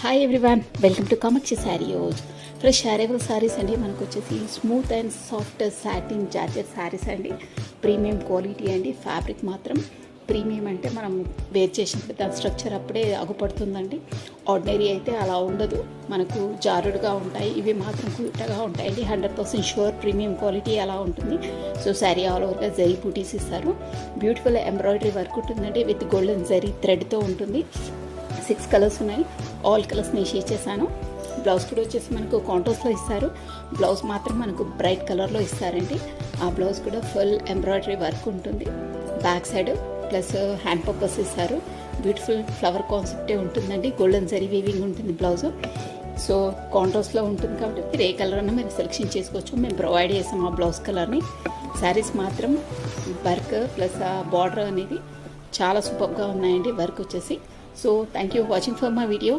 Hi everyone, welcome to Kamakshi sari house. Fresh arrival saris అండి. మనకు వచ్చేసి smooth and soft satin georgette saris అండి. ప్రీమియం క్వాలిటీ అండి. ఫ్యాబ్రిక్ మాత్రం ప్రీమియం అంటే మనం వేర్ చేసినప్పుడు దాని స్ట్రక్చర్ అప్పుడే అగుపడుతుందండి. ఆర్డినరీ అయితే అలా ఉండదు, మనకు జారుడుగా ఉంటాయి. ఇవి మాత్రం క్యూట్గా ఉంటాయండి. 100% షూర్ ప్రీమియం క్వాలిటీ అలా ఉంటుంది. సో శారీ ఆల్ ఓవర్గా జరీ బూటీస్ ఇస్తారు. బ్యూటిఫుల్ ఎంబ్రాయిడరీ వర్క్ ఉంటుందండి. విత్ గోల్డెన్ జరీ థ్రెడ్తో ఉంటుంది. 6 కలర్స్ ఉన్నాయి. ఆల్ కలర్స్ నేను షేర్ చేశాను. బ్లౌజ్ కూడా వచ్చేసి మనకు కాంట్రాస్ట్లో ఇస్తారు. బ్లౌజ్ మాత్రం మనకు బ్రైట్ కలర్లో ఇస్తారండి. ఆ బ్లౌజ్ కూడా ఫుల్ ఎంబ్రాయిడరీ వర్క్ ఉంటుంది. Back side plus hand purpose ఇస్తారు. బ్యూటిఫుల్ ఫ్లవర్ కాన్సెప్టే ఉంటుందండి. గోల్డెన్ జరీ వీవింగ్ ఉంటుంది బ్లౌజ్. సో కాంట్రాస్ట్లో ఉంటుంది కాబట్టి మీరు ఏ కలర్ అన్నా మీరు సెలెక్షన్ చేసుకోవచ్చు. మేము ప్రొవైడ్ చేసాం ఆ బ్లౌజ్ కలర్ని. శారీస్ మాత్రం వర్క్ ప్లస్ ఆ బార్డర్ అనేది చాలా సూపర్గా ఉన్నాయండి. వర్క్ వచ్చేసి. So thank you for watching for my video.